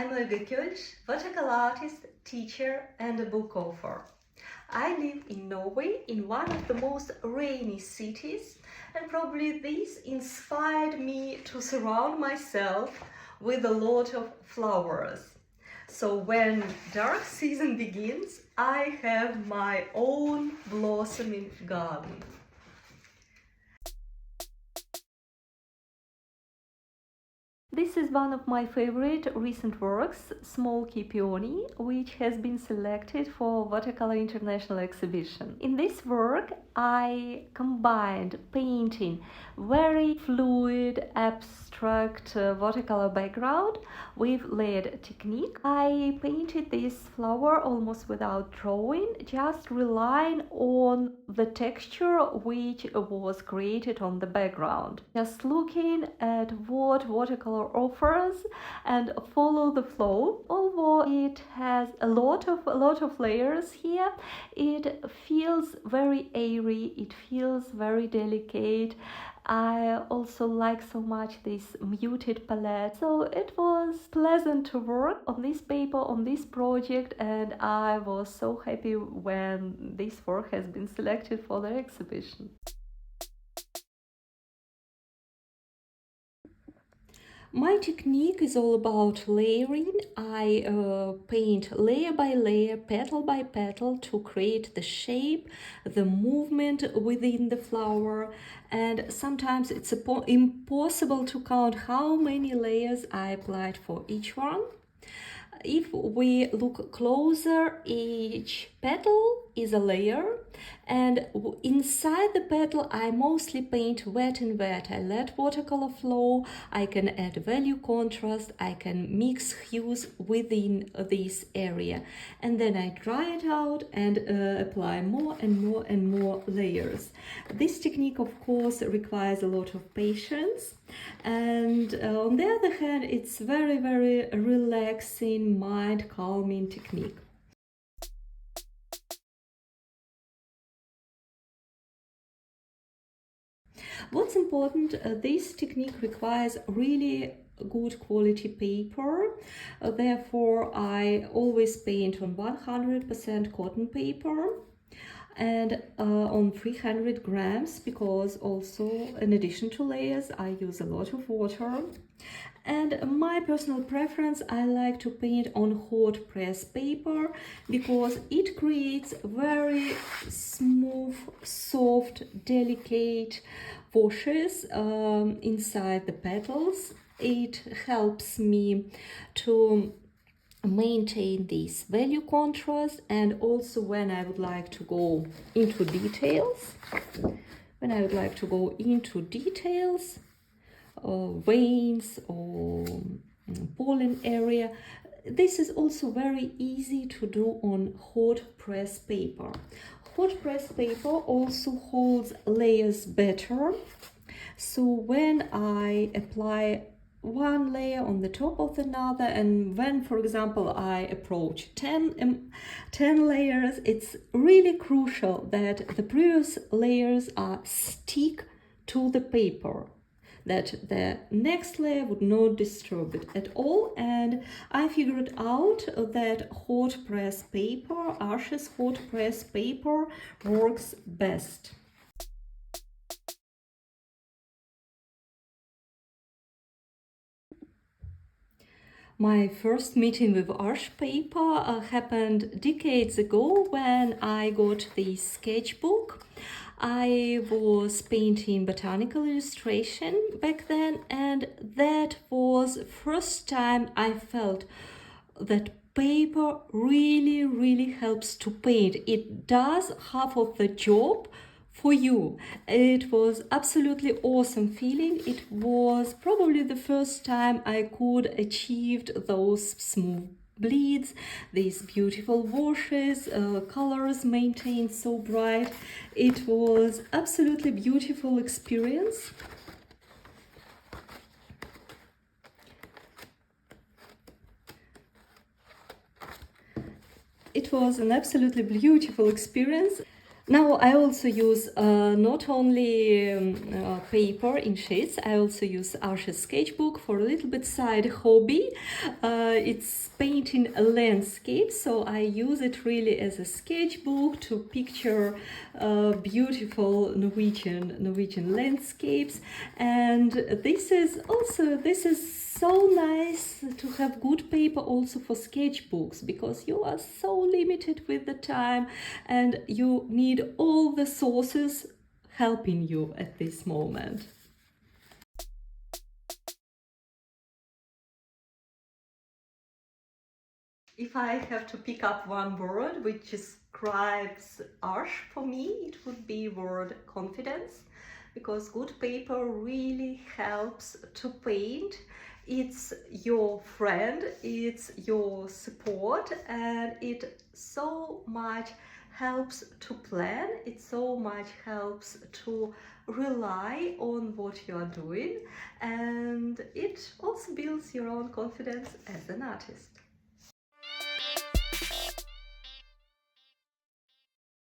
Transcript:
I'm Olga Koelsch, watercolor artist, teacher and a book author. I live in Norway, in one of the most rainy cities, and probably this inspired me to surround myself with a lot of flowers. So when dark season begins, I have my own blossoming garden. This is one of my favorite recent works, Smolky Peony, which has been selected for Watercolor International Exhibition. In this work, I combined painting very fluid, abstract watercolor background with layered technique. I painted this flower almost without drawing, just relying on the texture which was created on the background. Just looking at what watercolor offers and follow the flow. Although it has a lot of layers here, it feels very airy, it feels very delicate. I also like so much this muted palette, so it was pleasant to work on this paper, on this project, and I was so happy when this work has been selected for the exhibition. My technique is all about layering. I paint layer by layer, petal by petal to create the shape, the movement within the flower, and sometimes it's impossible to count how many layers I applied for each one. If we look closer, each petal is a layer, and inside the petal I mostly paint wet and wet. I let watercolor flow, I can add value contrast, I can mix hues within this area, and then I dry it out and apply more and more and more layers. This technique of course requires a lot of patience, and on the other hand it's very relaxing, mind calming technique. What's important, this technique requires really good quality paper, therefore I always paint on 100% cotton paper and on 300 grams, because also in addition to layers I use a lot of water. And my personal preference, I like to paint on hot press paper because it creates very smooth, soft, delicate washes inside the petals. It helps me to maintain this value contrast, and also when I would like to go into details, veins or pollen area, this is also very easy to do on hot press paper. Hot press paper also holds layers better, so when I apply one layer on the top of another, and when for example I approach 10 layers, it's really crucial that the previous layers are stick to the paper, that the next layer would not disturb it at all. And I figured out that hot press paper, ARCHES hot press paper, works best. My first meeting with ARCHES paper happened decades ago when I got the sketchbook. I was painting botanical illustration back then, and that was first time I felt that paper really helps to paint. It does half of the job for you. It was absolutely awesome feeling. It was probably the first time I could achieve those smooth bleeds, these beautiful washes, colors maintained so bright. It was absolutely beautiful experience. It was an absolutely beautiful experience. Now I also use not only paper in sheets, I also use ARCHES sketchbook for a little bit side hobby. It's painting a landscape, so I use it really as a sketchbook to picture beautiful Norwegian landscapes. And this is so nice to have good paper also for sketchbooks, because you are so limited with the time and you need all the sources helping you at this moment. If I have to pick up one word which describes Arche for me, it would be word confidence, because good paper really helps to paint. It's your friend, it's your support, and it so much helps to plan, it so much helps to rely on what you are doing, and it also builds your own confidence as an artist.